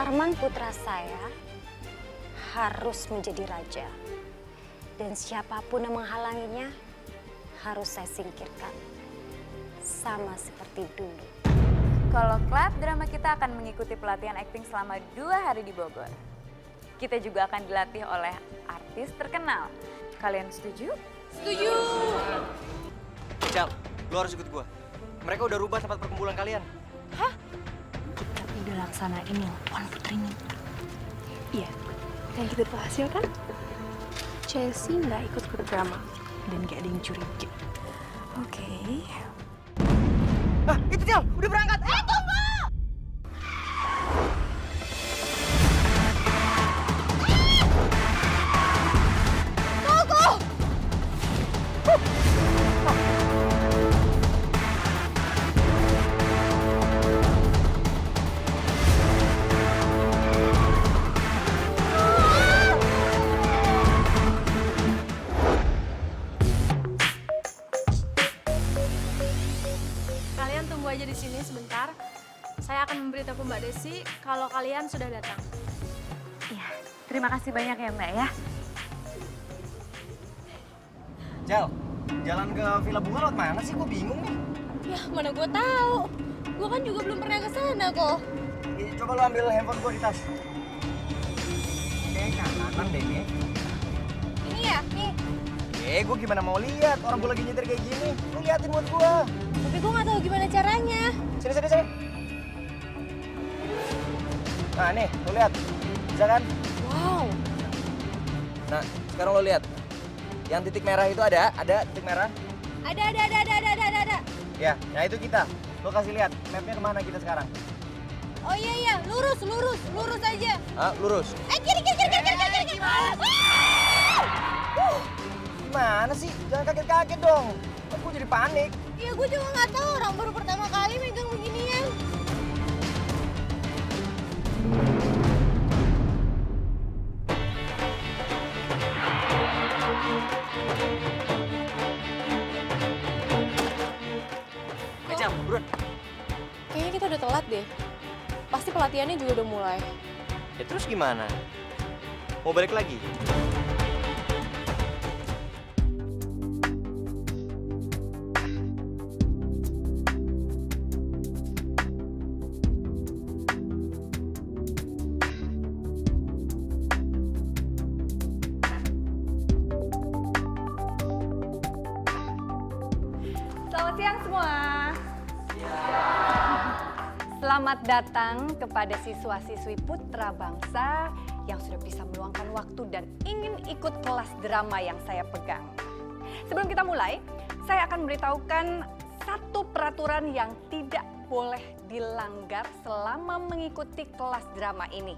Arman putra saya harus menjadi raja. Dan siapapun yang menghalanginya harus saya singkirkan. Sama seperti dulu. Kalau klub drama kita akan mengikuti pelatihan akting selama 2 hari di Bogor. Kita juga akan dilatih oleh artis terkenal. Kalian setuju? Setuju! Jal, lo harus ikut gua. Mereka udah rubah tempat perkumpulan kalian. Hah? Kita udah laksanain yang Puan Putrinya. Iya, yang kita berhasil kan? Chelsea nggak ikut ke drama dan gak ada yang curiga. Oke. Ah, itu Jal, udah berangkat. Tunggu! Kalian tunggu aja di sini sebentar. Saya akan memberitahu Mbak Desi kalau kalian sudah datang. Iya, terima kasih banyak ya Mbak ya. Jal, jalan ke Villa Bunga lewat mana sih? Gua bingung nih. Ya, mana gue tahu. Gue kan juga belum pernah ke sana kok. Coba lo ambil handphone gua di tas. Oke, kanan deh nih. Ini ya, nih. Gua gimana mau lihat? Orang gua lagi nyetir kayak gini. Lu liatin buat gua. Tapi gue nggak tahu gimana caranya. Sini, sini, sini. Nah, nih, lu lihat. Bisa kan? Wow. Nah, sekarang lo lihat. Yang titik merah itu ada titik merah. Ada. Ya, nah itu kita. Lo kasih lihat mapnya kemana kita sekarang. Oh iya, lurus aja. Ah, lurus. Kiri. Gimana sih? Jangan kaget-kaget dong. Aku jadi panik. Iya, gue juga nggak tahu, orang baru pertama kali megang beginian. Jam, buruan. Kayaknya kita udah telat deh. Pasti pelatihannya juga udah mulai. Ya terus gimana? Mau balik lagi? Selamat siang semua. Selamat datang kepada siswa-siswi putra bangsa yang sudah bisa meluangkan waktu dan ingin ikut kelas drama yang saya pegang. Sebelum kita mulai, saya akan memberitahukan satu peraturan yang tidak boleh dilanggar selama mengikuti kelas drama ini.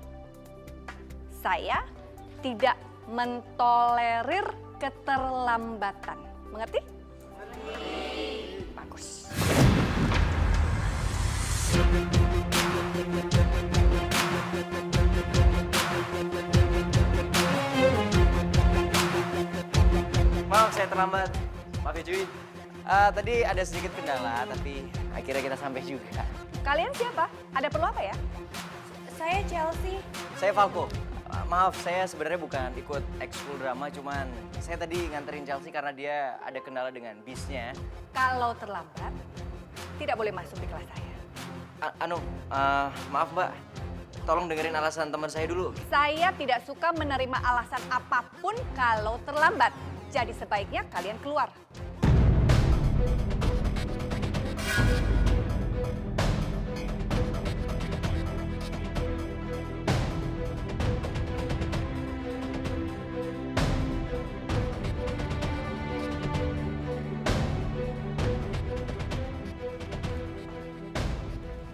Saya tidak mentolerir keterlambatan. Mengerti? Bagus. Maaf saya terlambat. Maaf ya cuy. Tadi ada sedikit kendala, tapi akhirnya kita sampai juga. Kalian siapa? Ada perlu apa ya? Saya Chelsea. Saya Falco. Maaf, saya sebenarnya bukan ikut ekskul drama, cuman saya tadi nganterin Chelsea karena dia ada kendala dengan bisnya. Kalau terlambat, tidak boleh masuk di kelas saya. Maaf Mbak, tolong dengerin alasan teman saya dulu. Saya tidak suka menerima alasan apapun kalau terlambat. Jadi sebaiknya kalian keluar.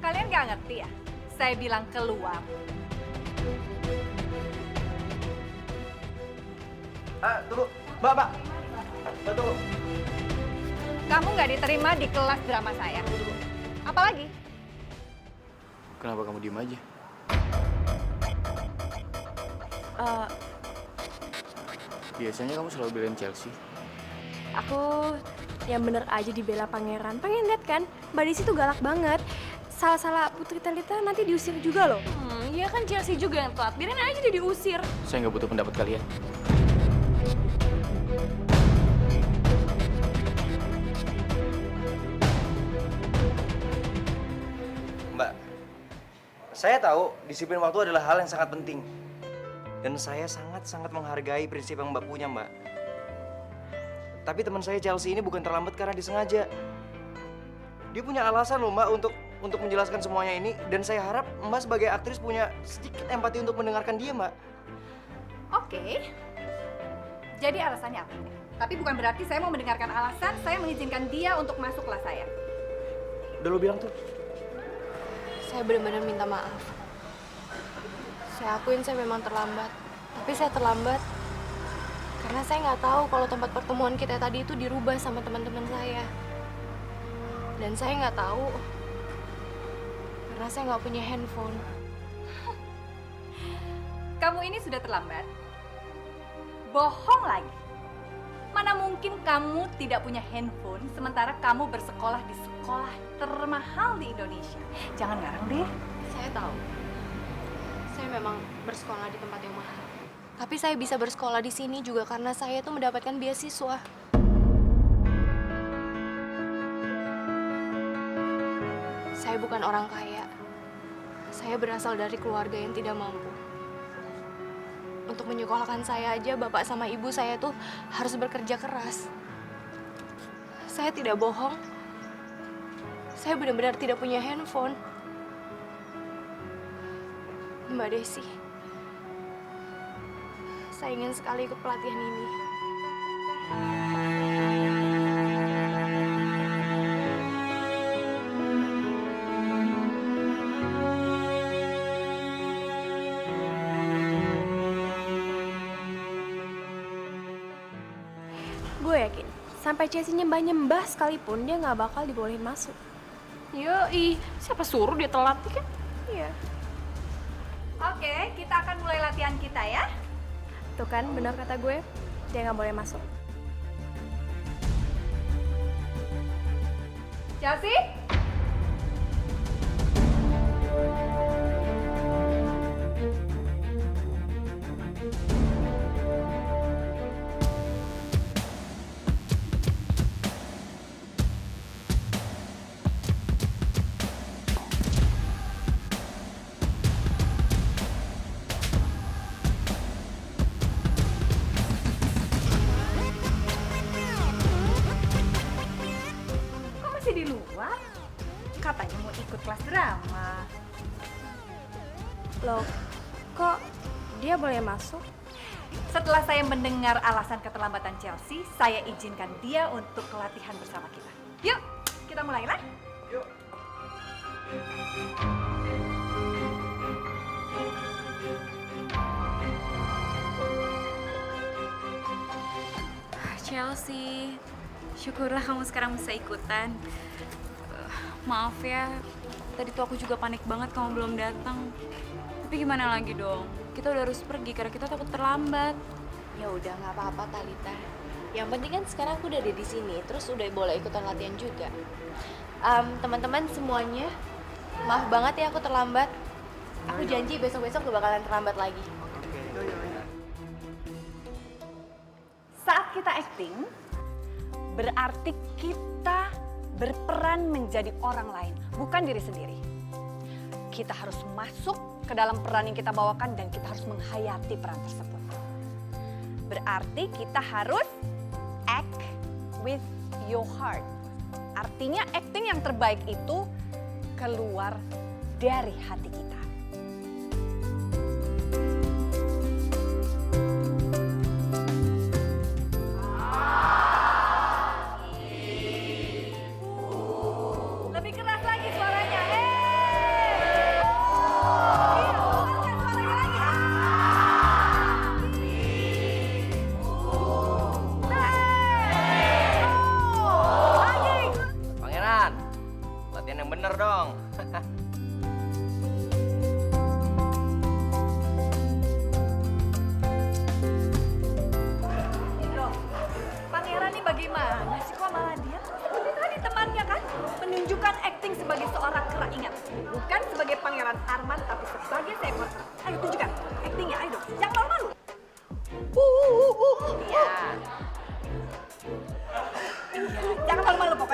Kalian gak ngerti ya? Saya bilang keluar. Tunggu, Mbak, tunggu. Kamu nggak diterima di kelas drama saya. Apalagi? Kenapa kamu diem aja? Biasanya kamu selalu belain Chelsea. Aku yang bener aja dibela pangeran. Pengen lihat kan, Mbak Desi tuh galak banget. Salah-salah Putri Talita nanti diusir juga loh. Iya kan Chelsea juga yang telat, biarin aja dia diusir. Saya nggak butuh pendapat kalian. Mbak, saya tahu disiplin waktu adalah hal yang sangat penting. Dan saya sangat-sangat menghargai prinsip yang Mbak punya, Mbak. Tapi teman saya Chelsea ini bukan terlambat karena disengaja. Dia punya alasan loh, Mbak, untuk menjelaskan semuanya ini. Dan saya harap Mbak sebagai aktris punya sedikit empati untuk mendengarkan dia, Mbak. Oke. Jadi alasannya apa? Tapi bukan berarti saya mau mendengarkan alasan, saya mengizinkan dia untuk masuk kelas saya. Udah lo bilang tuh. Saya benar-benar minta maaf. Saya akuin saya memang terlambat. Tapi saya terlambat karena saya nggak tahu kalau tempat pertemuan kita tadi itu dirubah sama teman-teman saya. Dan saya nggak tahu karena saya nggak punya handphone. Kamu ini sudah terlambat. Bohong lagi. Mana mungkin kamu tidak punya handphone sementara kamu bersekolah di sekolah termahal di Indonesia. Jangan ngarang deh. Saya tahu. Saya memang bersekolah di tempat yang mahal. Tapi saya bisa bersekolah di sini juga karena saya tuh mendapatkan beasiswa. Saya bukan orang kaya. Saya berasal dari keluarga yang tidak mampu. Untuk menyekolahkan saya aja, bapak sama ibu saya tuh harus bekerja keras. Saya tidak bohong. Saya benar-benar tidak punya handphone. Mbak Desi, saya ingin sekali ikut pelatihan ini. Gue yakin, sampai Chelsea nyembah-nyembah sekalipun dia nggak bakal dibolehin masuk. Yoi, siapa suruh dia telat kan? Iya. Oke, kita akan mulai latihan kita ya. Tuh kan, benar kata gue, dia nggak boleh masuk. Chelsea? Kok masih di luar? Katanya mau ikut kelas drama. Loh, kok dia boleh masuk? Setelah saya mendengar alasan keterlambatan Chelsea, saya izinkan dia untuk latihan bersama kita. Yuk, kita mulailah. Yuk. Chelsea, syukurlah kamu sekarang bisa ikutan. Maaf ya, tadi tuh aku juga panik banget kamu belum datang. Tapi gimana lagi dong? Kita udah harus pergi karena kita takut terlambat. Ya udah nggak apa-apa Talita. Yang penting kan sekarang aku udah ada di sini, terus udah boleh ikutan latihan juga. Teman-teman semuanya, maaf banget ya aku terlambat. Aku janji besok-besok gak bakalan terlambat lagi. Saat kita acting, berarti kita berperan menjadi orang lain, bukan diri sendiri. Kita harus masuk ke dalam peran yang kita bawakan dan kita harus menghayati peran tersebut. Berarti kita harus act with your heart. Artinya acting yang terbaik itu keluar dari hati kita. Lebih keras lagi suaranya. Keluarkan suaranya lagi. Lagi. Pangeran, latihan yang bener dong. Loh, Pangeran nih bagaimana sih kok malah dia? Seperti tadi temannya kan menunjukkan acting sebagai seorang kera. Ingat, bukan sebagai Pangeran Arman tapi sebagai seekor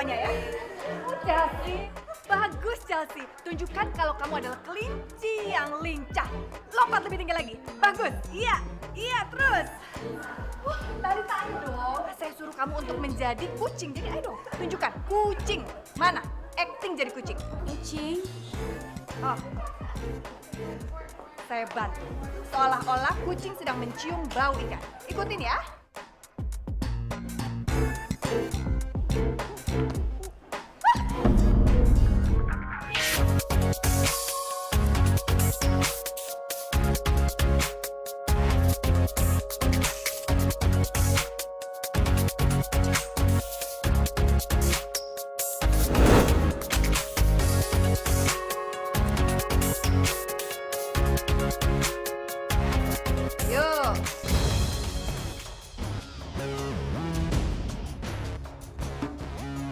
pokoknya ya. Chelsea, bagus Chelsea. Tunjukkan kalau kamu adalah kelinci yang lincah. Lompat lebih tinggi lagi. Bagus. Iya, iya terus. Tadi ayo dong. Saya suruh kamu untuk menjadi kucing. Jadi ayo dong, tunjukkan kucing. Mana? Acting jadi kucing. Kucing. Oh. Saya bantu. Seolah-olah kucing sedang mencium bau ikan. Ikutin ya. Yuk.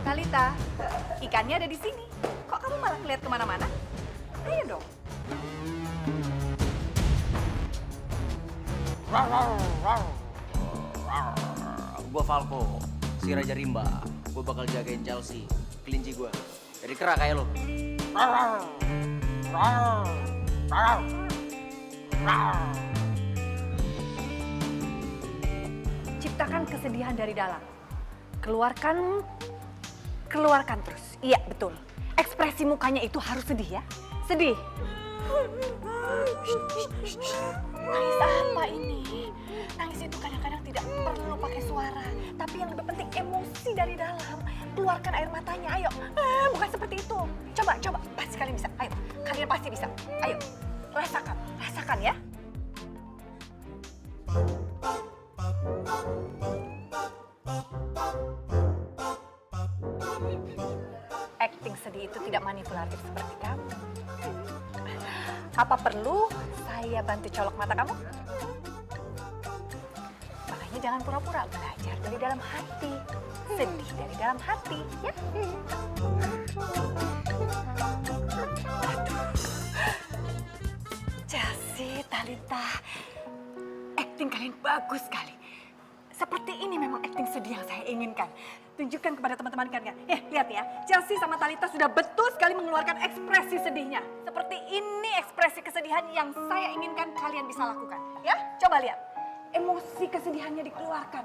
Talita, ikannya ada di sini. Kok kamu malah ngeliat kemana-mana? Ayo dong. Gua Falco, si Raja Rimba. Gua bakal jagain Chelsea, kelinci gua. Dari kera kayak lo. Ciptakan kesedihan dari dalam. Keluarkan, keluarkan terus. Iya, betul. Ekspresi mukanya itu harus sedih ya. Sedih. Nangis apa ini? Nangis itu kadang-kadang tidak perlu pakai suara. Tapi yang lebih penting emosi dari dalam. Keluarkan air matanya, ayo. Bukan seperti itu. Coba, pasti kalian bisa. Ayo, kalian pasti bisa. Ayo, rasakan, rasakan ya. Acting sedih itu tidak manipulatif seperti kamu. Apa perlu saya bantu colok mata kamu? Makanya jangan pura-pura, belajar dari dalam hati. Sedih dari dalam hati, ya. Chelsea, Talita, acting kalian bagus sekali. Seperti ini memang acting sedih yang saya inginkan. Tunjukkan kepada teman-teman kalian. Lihat ya, Chelsea sama Talita sudah betul sekali mengeluarkan ekspresi sedihnya. Seperti ini ekspresi kesedihan yang saya inginkan kalian bisa lakukan. Ya, coba lihat. Emosi kesedihannya dikeluarkan.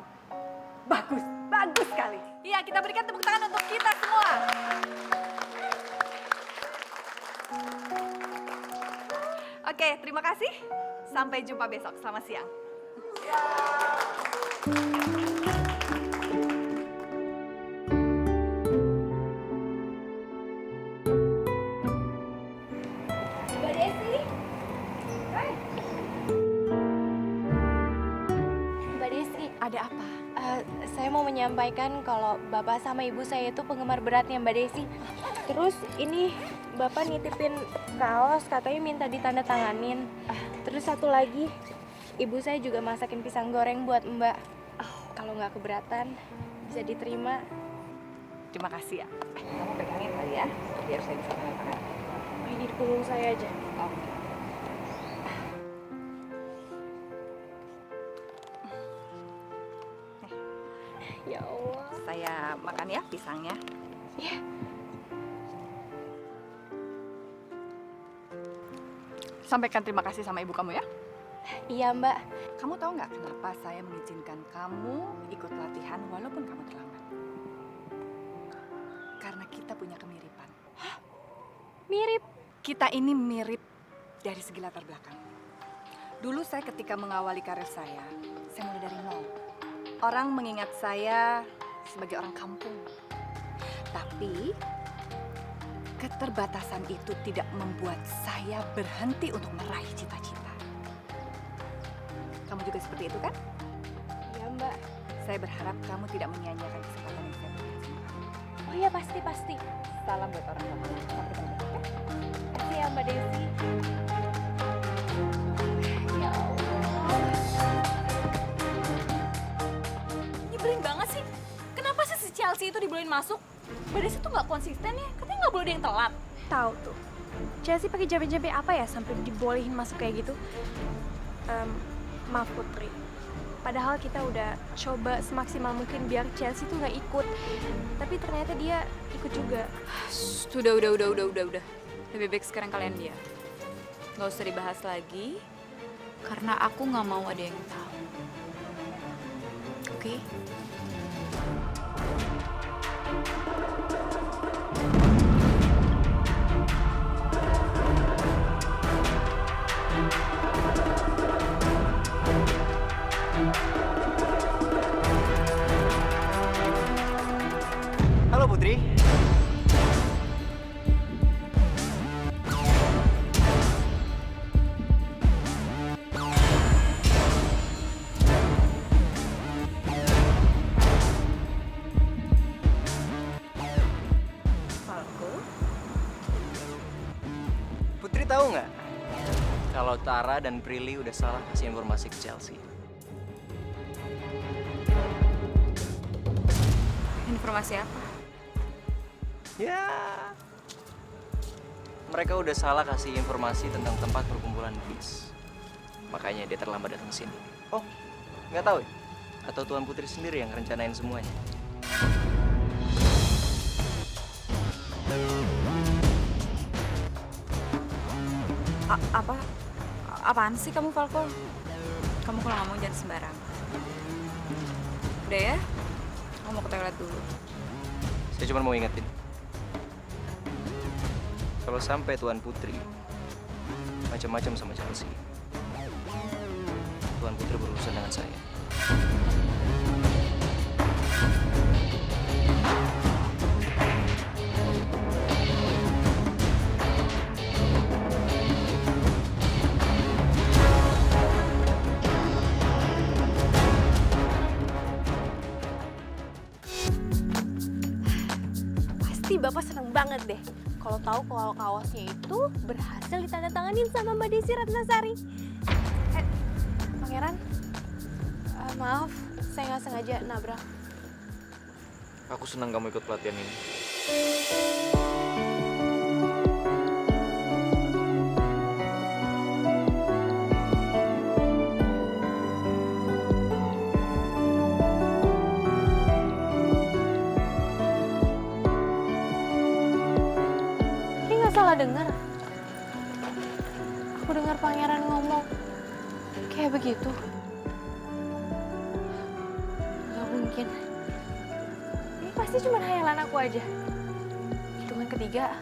Bagus, bagus sekali. Iya, kita berikan tepuk tangan untuk kita semua. Oke, terima kasih. Sampai jumpa besok. Selamat siang. Mbak Desi. Mbak Desi, Ada apa? saya mau menyampaikan kalau Bapak sama Ibu saya itu penggemar beratnya Mbak Desi. Terus ini Bapak nitipin kaos, katanya minta ditandatanganin. Terus satu lagi, Ibu saya juga masakin pisang goreng buat Mbak. Kalau nggak keberatan, bisa diterima. Terima kasih ya. Kamu pegangin kali ya, biar saya bisa tanda tangan. Ini di punggung saya aja. Oke. Ya Allah. Saya makan ya pisangnya. Ya. Sampaikan terima kasih sama ibu kamu ya. Iya Mbak. Kamu tahu nggak kenapa saya mengizinkan kamu ikut latihan walaupun kamu terlambat? Karena kita punya kemiripan. Mirip. Kita ini mirip dari segi latar belakang. Dulu saya ketika mengawali karir saya mulai dari nol. Orang mengingat saya sebagai orang kampung. Tapi keterbatasan itu tidak membuat saya berhenti untuk meraih cita-cita. Kamu juga seperti itu kan? Iya Mbak. Saya berharap kamu tidak menyia-nyiakan kesempatan yang saya berikan sama kamu. Oh iya pasti. Salam buat orang kampung. Sampai ketemu. Makasih ya Mbak Desi. Ya Allah. Nyebelin banget sih. Kenapa sih si Chelsea itu dibolehin masuk? Mbak Desi tuh nggak konsisten ya. Katanya nggak boleh ada yang telat. Tahu tuh. Chelsea pakai jampe-jampe apa ya sampai dibolehin masuk kayak gitu? Maaf Putri. Padahal kita udah coba semaksimal mungkin biar Chelsea tuh nggak ikut. Tapi ternyata dia ikut juga. Udah. Lebih baik sekarang kalian diam. Nggak usah dibahas lagi, karena aku nggak mau ada yang tahu. Oke? Halo Putri. Putri tahu nggak kalau Tara dan Prilly udah salah kasih informasi ke Chelsea? Informasi apa? Ya, mereka udah salah kasih informasi tentang tempat perkumpulan bis. Makanya dia terlambat datang ke sini. Oh, nggak tahu ya? Atau Tuan Putri sendiri yang rencanain semuanya? Apaan sih kamu, Falco? Kamu kalau ngomong jangan sembarang. Udah ya? Aku mau ke toilet dulu. Saya cuma mau ingetin. Kalau sampai Tuan Putri macam-macam sama Chelsea, Tuan Putri berurusan dengan saya. Pasti Bapak seneng banget deh kalau tahu kalau kaosnya itu berhasil ditandatanganin sama Mbak Desi Ratnasari. Pangeran, maaf, saya nggak sengaja nabrak. Aku senang kamu ikut pelatihan ini. Ini nggak salah dengar. Aku dengar Pangeran ngomong kayak begitu. Nggak mungkin. Ini pasti cuma hayalan aku aja. Hitungan ketiga,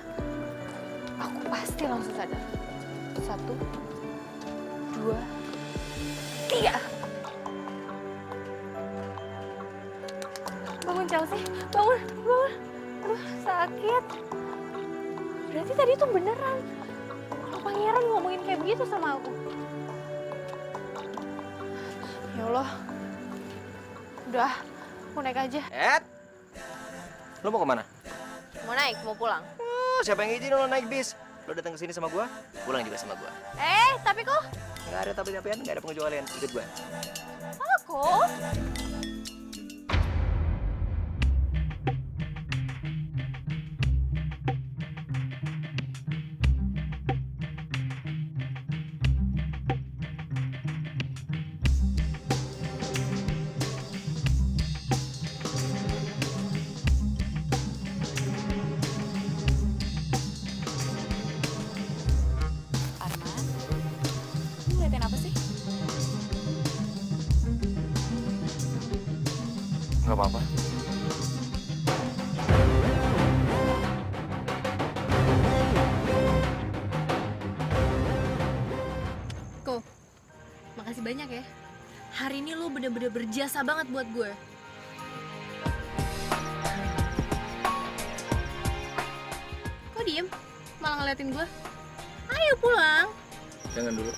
aku pasti langsung sadar. 1, 2, 3. Bangun Chelsea, bangun. Aduh, sakit. Berarti tadi tuh beneran. Kalau Pangeran ngomongin kayak begitu sama aku. Ya Allah. Udah, aku naik aja. Lo mau kemana? Mau naik, mau pulang. Oh, siapa yang izin lo naik bis? Lo datang ke sini sama gua, pulang juga sama gua. Tapi kok Nggak ada tapi-tapian, nggak ada pengecualian. Ikut gua. aku? Arman, kamu ngeliatin apa sih? Nggak apa-apa. Ko, makasih banyak ya. Hari ini lo bener-bener berjasa banget buat gue. Kok diem? Malah ngeliatin gue? Ayo pulang. Jangan dulu.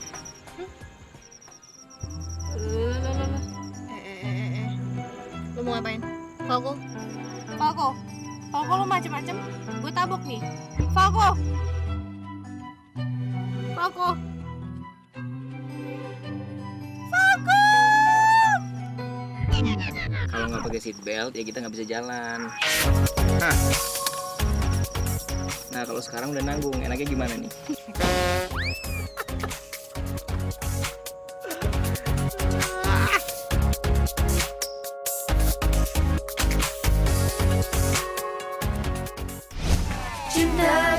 Lo mau ngapain? Falco? Falco? Falco lo macem-macem? Gue tabok nih. Falco! Falco! Kalau nggak pakai seat belt, ya kita nggak bisa jalan. Nah, kalau sekarang udah nanggung, enaknya gimana nih?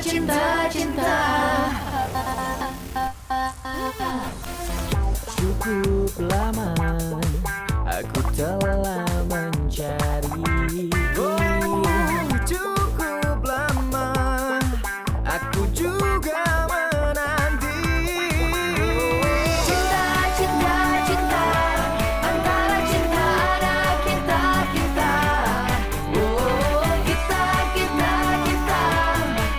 cinta, cinta. Cukup lama aku telah mencari. Oh, cukup lama aku juga menanti. Cinta, cinta, cinta. Antara cinta ada kita, kita. Oh, kita, kita, kita.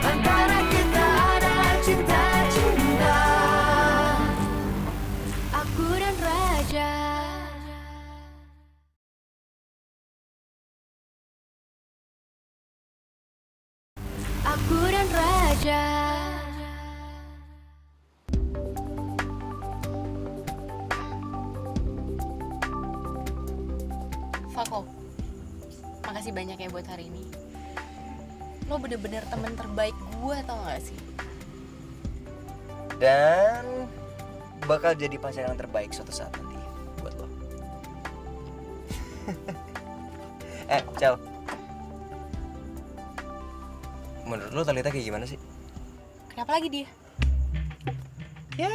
Antara kita ada cinta, cinta. Aku dan Raja. Aku dan Raja. Fako, makasih banyak ya buat hari ini. Lo bener-bener temen terbaik gue, tau gak sih? Dan bakal jadi pacar yang terbaik suatu saat nanti buat lo. Cal. Menurut lo Talita kayak gimana sih? Kenapa lagi dia? Ya,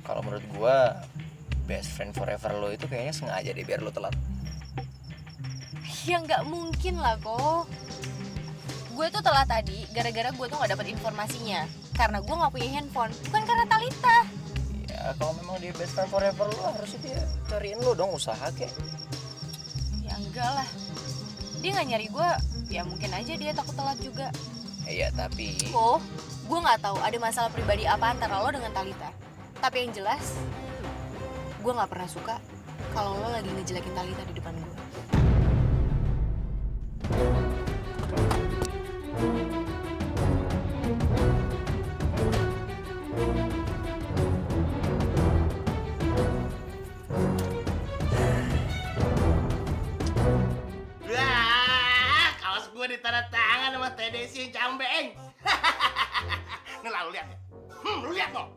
kalau menurut gua best friend forever lo itu kayaknya sengaja deh biar lo telat. Ya nggak mungkin lah kok. Gue tuh telat tadi gara-gara gue tuh nggak dapet informasinya. Karena gue nggak punya handphone, bukan karena Talita. Ya kalau memang dia best friend forever lo harusnya dia cariin lo dong, usaha kek. Ya enggak lah. Dia nggak nyari gue, ya mungkin aja dia takut telat juga. Iya tapi Oh, gue nggak tahu ada masalah pribadi apa antara lo dengan Talita. Tapi yang jelas, gue nggak pernah suka kalau lo lagi ngejelekin Talita di depan gue. Wah, kaos gue ditanda tangan sama TDC yang cambeng. Nih lah, lu lihat ya. Lu lihat dong.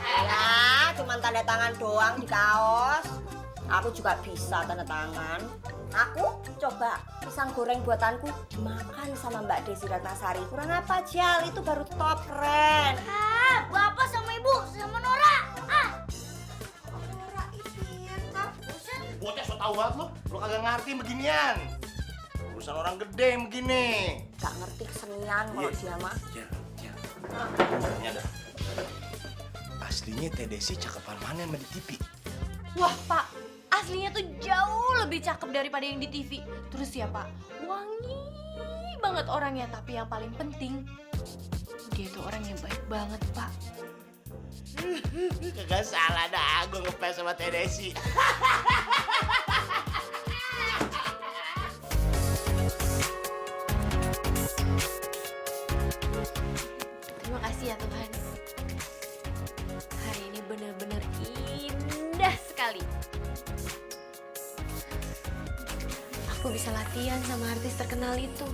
Ya, cuma tanda tangan doang di kaos. Aku juga bisa tanda tangan. Aku coba pisang goreng buatanku dimakan sama Mbak Desi Ratnasari. Kurang apa, Jal? Itu baru top, keren. Ah, bapak sama ibu sama Nora. Ah, Nora pintar. Bocah so tau banget lu kagak ngerti beginian. Urusan orang gede begini. Gak ngerti kesenian kalau dia mah. Ya. Ini ada. Aslinya TDC cakepan mana sama di TV? Wah pak, aslinya tuh jauh lebih cakep daripada yang di TV. Terus ya pak, wangi banget orangnya. Tapi yang paling penting, dia tuh orang yang baik banget pak. Kagak salah dah, gue ngefans sama TDC. Terima kasih ya Tuhan. Hari ini benar-benar indah sekali. Aku bisa latihan sama artis terkenal itu.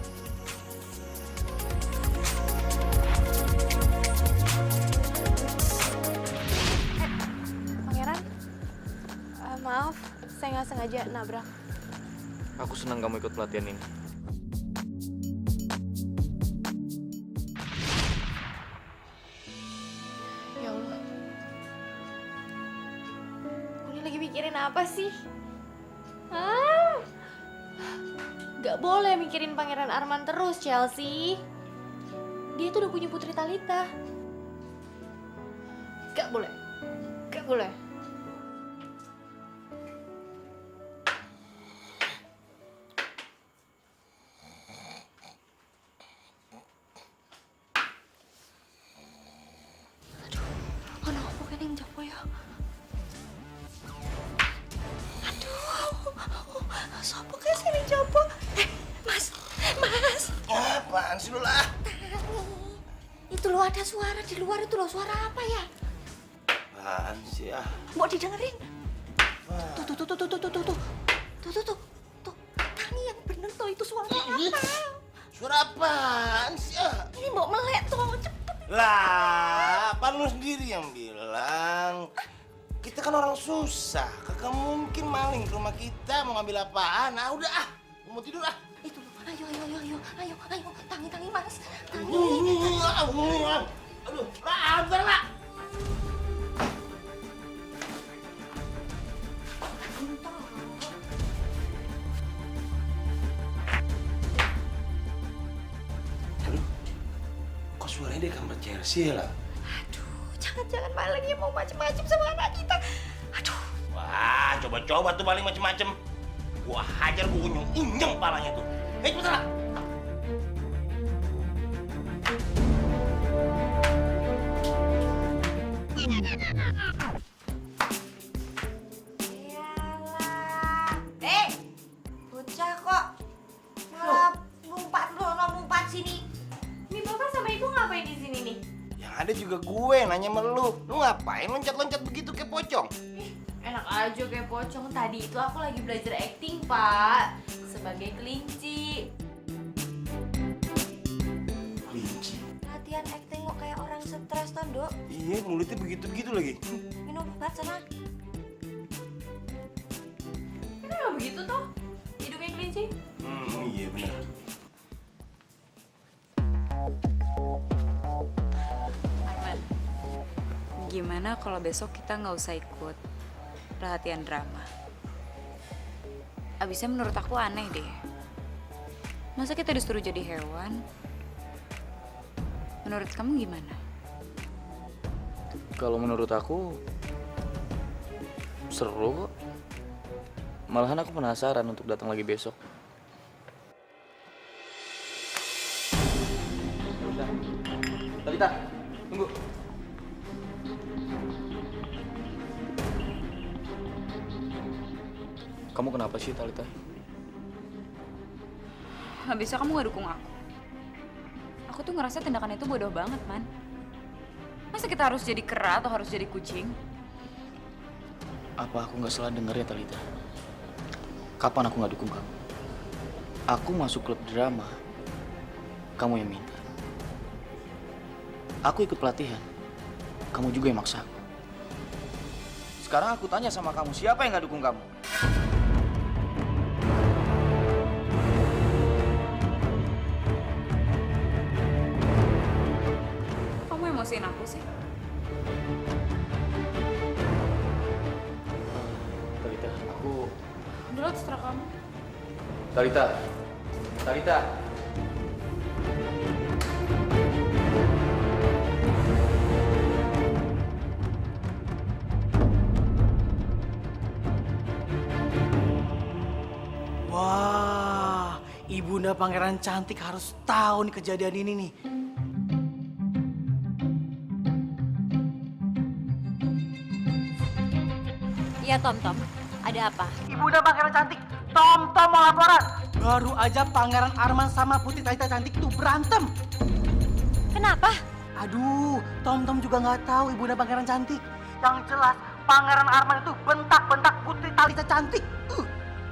Pangeran, maaf, saya nggak sengaja nabrak. Aku senang kamu ikut pelatihan ini. Ya Allah. Aku ini lagi mikirin apa sih? Hah? Gak boleh mikirin Pangeran Arman terus, Chelsea. Dia tuh udah punya Putri Talita. Gak boleh. Gak boleh. Aduh, apa kan yang jago ya? Sopo kayak sering coba. Mas. Apaan sih lu lah? itu loh ada suara di luar itu loh. Suara apa ya? Apaan sih ah? Mau didengerin? Tuh. Tangi yang bener tuh itu suara apa? Suara apaan sih ah? Ini mau melek tuh, cepet. Lah, apa lu sendiri yang bilang? Kita kan orang susah, kagak mungkin maling ke rumah kita mau ngambil apaan. Ah udah ah, mau tidur ah. Itu loh, Ayo, tangi mas, tangi. Aduh, antar lah. Aduh, kok suaranya dari kamar Chelsea lah? Jangan malah dia mau macem-macem sama anak kita. Aduh. Wah, coba-coba tuh paling macem-macem. Gua hajar, gua unyeng palanya tuh. Cepetan lah. Bocah kok malah lompat sini. Nih bapak sama ibu ngapain di sini nih? Yang ada juga gue nanya sama lu. Lu ngapain loncat-loncat begitu kayak pocong? Enak aja kayak pocong. Tadi itu aku lagi belajar acting, Pak. Sebagai kelinci. Kelinci. Latihan acting kok kayak orang stres toh, Dok. Iya, mulutnya begitu-begitu lagi. Minum obat sana. Kan emang begitu tuh. Hidungnya kelinci. Iya benar. Arman, gimana kalau besok kita nggak usah ikut latihan drama? Abisnya menurut aku aneh deh. Masa kita disuruh jadi hewan? Menurut kamu gimana? Kalau menurut aku seru kok. Malahan aku penasaran untuk datang lagi besok. Talita, tunggu. Kamu kenapa sih, Talita? Nggak bisa kamu nggak dukung aku? Aku tuh ngerasa tindakan itu bodoh banget, Man. Masa kita harus jadi kera atau harus jadi kucing? Apa aku nggak salah denger ya, Talita? Kapan aku nggak dukung kamu? Aku masuk klub drama, kamu yang minta. Aku ikut pelatihan, kamu juga yang maksa aku. Sekarang aku tanya sama kamu, siapa yang nggak dukung kamu? Kamu emosiin aku sih? Talita, aku... Udah, terserah kamu. Talita, Talita. Wah, Ibunda Pangeran Cantik harus tahu nih kejadian ini nih. Iya, Tom. Ada apa? Ibunda Pangeran Cantik, Tom mau laporan. Baru aja Pangeran Arman sama Putri Talita Cantik itu berantem. Kenapa? Aduh, Tom juga nggak tahu Ibunda Pangeran Cantik. Yang jelas Pangeran Arman itu bentak-bentak Putri Talita Cantik.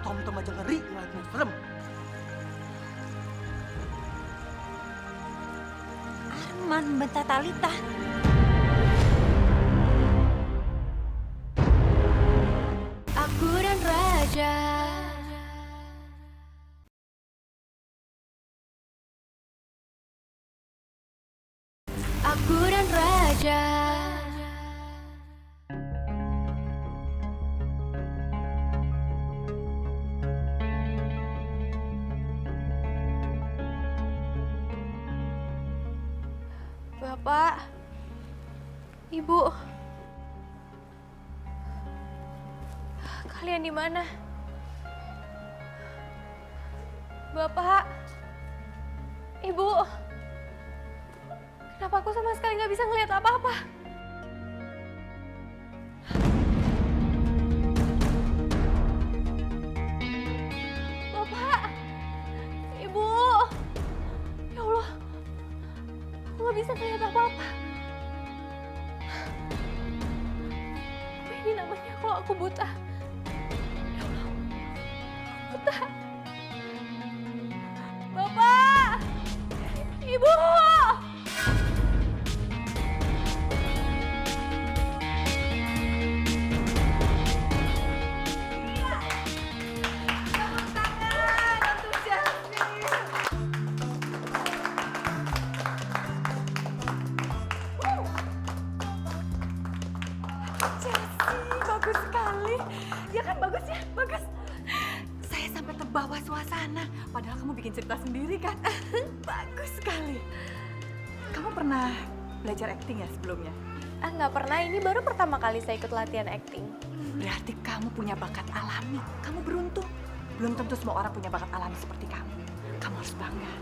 Tom aja ngeri ngeliatnya, serem. Arman bentar Talita. Aku dan Raja. Aku dan Raja. Bapak, Ibu, kalian di mana? Bapak, Ibu, kenapa aku sama sekali nggak bisa ngelihat apa-apa? Bapak, Ibu, ya Allah. Aku nggak bisa ngeliat apa-apa. Apa ini namanya kalau aku buta? Ya Allah, buta. Bapak! Ibu! Tepuk tangan untuk Jasmine. kebawa suasana. Padahal kamu bikin cerita sendiri kan? Bagus sekali. Kamu pernah belajar acting ya sebelumnya? Nggak pernah, ini baru pertama kali saya ikut latihan acting. Berarti kamu punya bakat alami. Kamu beruntung. Belum tentu semua orang punya bakat alami seperti kamu. Kamu harus bangga.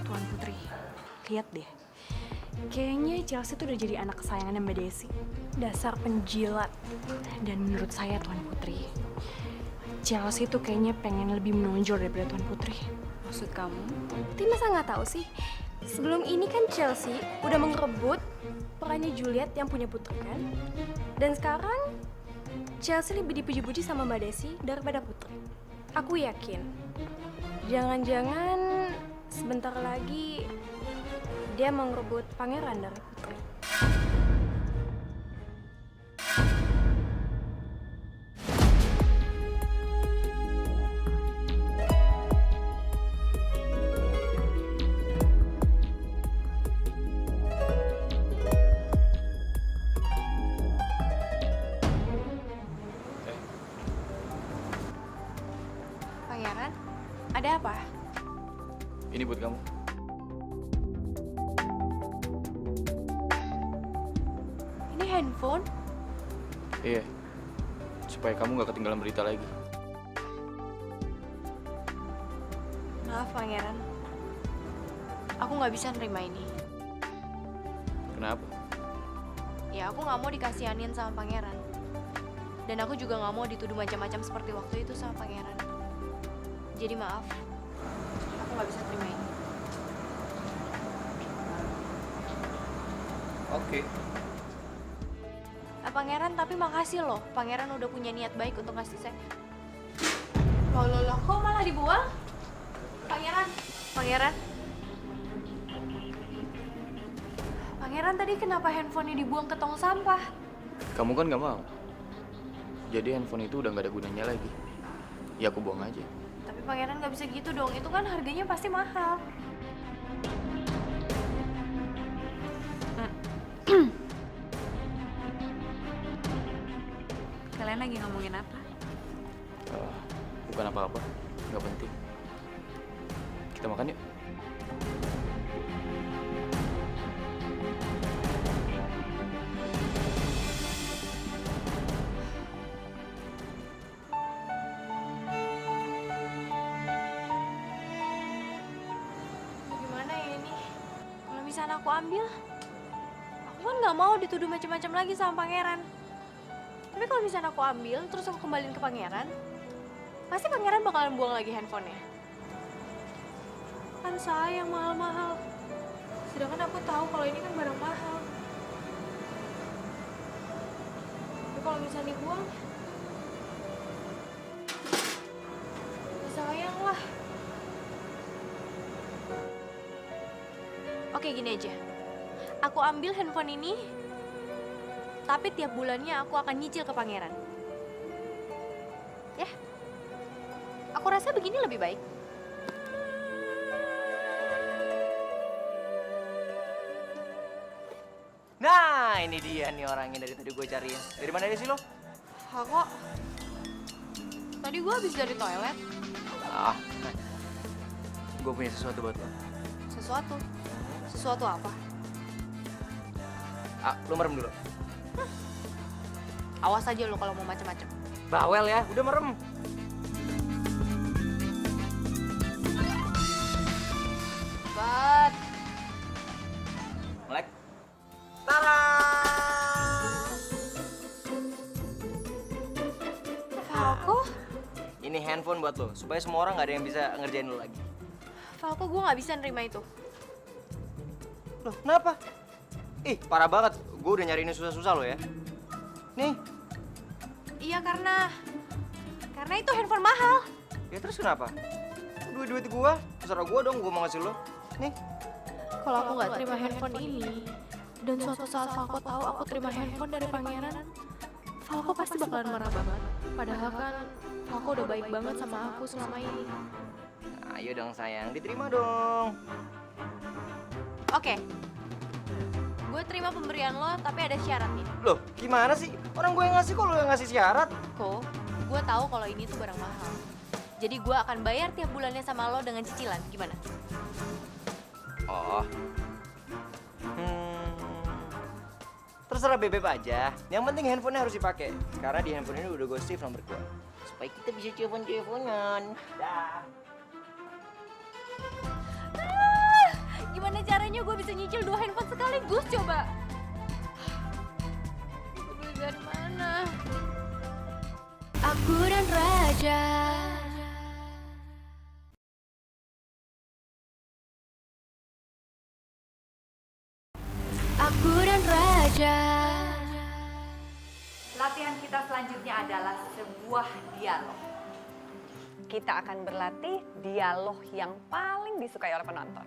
Tuan Putri, lihat deh. Kayaknya Chelsea tuh udah jadi anak kesayangan Mbak Desi. Dasar penjilat. Dan menurut saya Tuan Putri, Chelsea tuh kayaknya pengen lebih menonjol daripada Tuan Putri. Maksud kamu? Tapi masa nggak tahu sih? Sebelum ini kan Chelsea udah mengerebut perannya Juliet yang punya Putri kan? Dan sekarang Chelsea lebih dipuji-puji sama Mbak Desi daripada Putri. Aku yakin, jangan-jangan sebentar lagi dia mau ngerebut pangeran dari Putri. Pangeran, ada apa? Ini buat kamu. Ini handphone? Iya, supaya kamu nggak ketinggalan berita lagi. Maaf Pangeran, aku nggak bisa nerima ini. Kenapa? Ya aku nggak mau dikasihanin sama Pangeran. Dan aku juga nggak mau dituduh macam-macam seperti waktu itu sama Pangeran. Jadi maaf, aku nggak bisa terima ini. Oke. Pangeran, tapi makasih loh. Pangeran udah punya niat baik untuk ngasih saya. Loh, kok malah dibuang? Pangeran, Pangeran tadi kenapa handphonenya dibuang ke tong sampah? Kamu kan nggak mau. Jadi handphone itu udah nggak ada gunanya lagi. Ya aku buang aja. Tapi Pangeran nggak bisa gitu dong, itu kan harganya pasti mahal. Kalian lagi ngomongin apa? Bukan apa-apa, nggak penting. Kita makan yuk. Gimana ya ini? Kalau misalnya aku ambil, aku kan nggak mau dituduh macam-macam lagi sama Pangeran. Tapi kalau misalnya aku ambil, terus aku kembaliin ke Pangeran, pasti Pangeran bakalan buang lagi handphonenya. Kan sayang mahal-mahal. Sedangkan aku tahu kalau ini kan barang mahal. Tapi kalau misalnya dibuang, sayang lah. Oke, gini aja. Aku ambil handphone ini, tapi tiap bulannya aku akan nyicil ke Pangeran. Ya, aku rasa begini lebih baik. Nah, ini dia nih orangnya dari tadi gue cariin. Dari mana dia sih lo? Kok tadi gue habis dari toilet. Gue punya sesuatu buat lo. Sesuatu? Sesuatu apa? Lo merem dulu. Awas aja lo kalau mau macem-macem. Bawel ya, udah merem. Bat. Melek. Tara! Falco? Ini handphone buat lo, supaya semua orang gak ada yang bisa ngerjain lo lagi. Falco, gue gak bisa nerima itu. Loh, kenapa? Ih, parah banget. Gue udah nyari ini susah-susah lo ya. Nih. Iya, karena itu handphone mahal. Ya terus kenapa? Duit gua, terserah gua dong, gua mau ngasih lo. Nih. Kalau aku nggak terima handphone ini, dan suatu saat Falco tahu aku terima handphone dari Pangeran, Falco pasti bakalan marah banget. Padahal kan Falco udah baik banget sama aku selama ini. Ayo dong sayang, diterima dong. Oke. Gue terima pemberian lo, tapi ada syarat nih. Loh, gimana sih? Orang gue yang ngasih kok lo yang ngasih syarat? Ko, gue tahu kalau ini tuh barang mahal. Jadi gue akan bayar tiap bulannya sama lo dengan cicilan. Gimana? Oh. Terserah Bebek aja. Yang penting handphonenya harus dipakai. Karena di handphone ini udah gue save nomor gue. Supaya kita bisa telepon-teleponan. Dah. Gimana caranya gue bisa nyicil 2 handphone sekaligus coba? Duit dari mana? Aku dan Raja. Aku dan Raja. Latihan kita selanjutnya adalah sebuah dialog. Kita akan berlatih dialog yang paling disukai oleh penonton.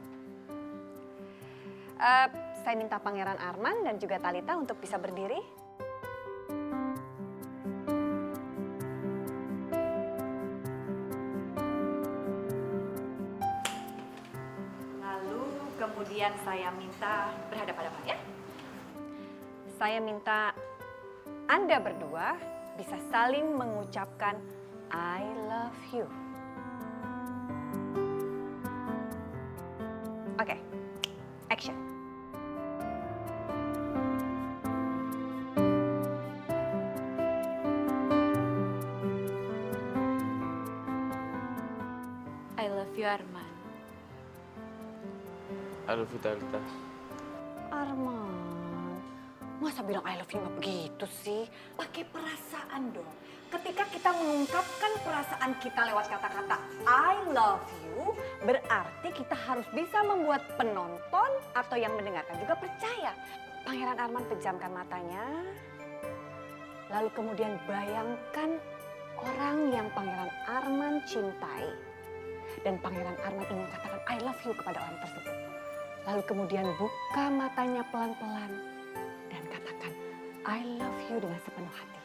Saya minta Pangeran Arman dan juga Talitha untuk bisa berdiri. Lalu kemudian saya minta berhadapan-hadapan ya. Saya minta Anda berdua bisa saling mengucapkan I love you. Oke, action. I love you, Arman. I love you, Talitha. Arman, masa bilang I love you nggak begitu sih? Pakai perasaan dong. Ketika kita mengungkapkan perasaan kita lewat kata-kata I love you, berarti kita harus bisa membuat penonton atau yang mendengarkan juga percaya. Pangeran Arman pejamkan matanya, lalu kemudian bayangkan orang yang Pangeran Arman cintai. Dan Pangeran Arman ingin katakan I love you kepada orang tersebut. Lalu kemudian buka matanya pelan-pelan dan katakan I love you dengan sepenuh hati.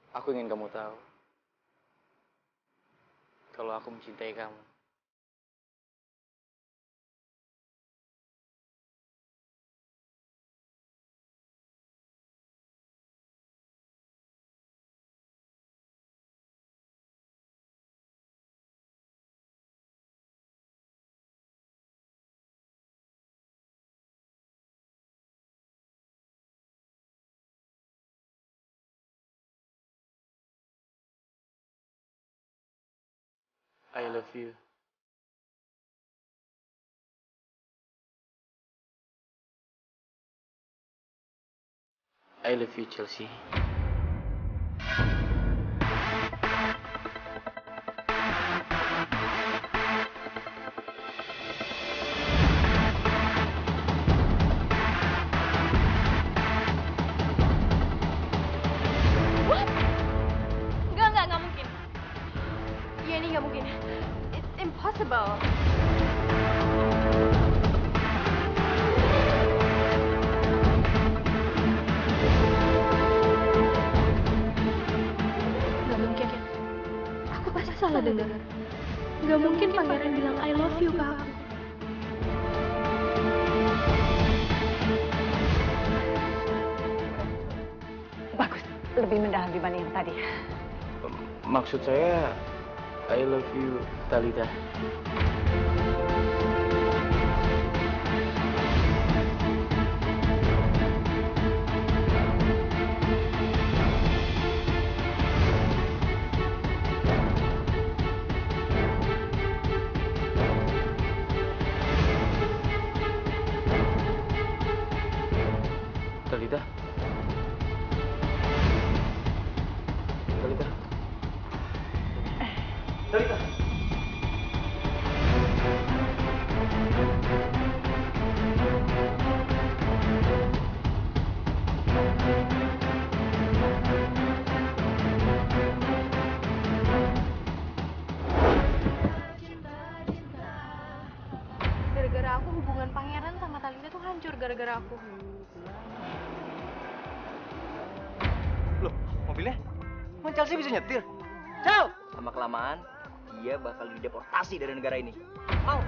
Aku ingin kamu tahu kalau aku mencintai kamu. I love you. I love you, Chelsea. Enggak mungkin. Iya, ini nggak mungkin. It's impossible. Nggak mungkin. Aku pasti salah dengar. Nggak mungkin pangeran bilang I love you ke aku. Bagus, lebih mendalam dibanding yang tadi. Maksud saya, I love you, Talitha. Talita. Talita. Talita. Gara-gara aku hubungan pangeran sama Talita tuh hancur gara-gara aku. Loh, mobilnya? Emang Chelsea bisa nyetir? Ciao! Lama-kelamaan, dia bakal dideportasi dari negara ini. Mau?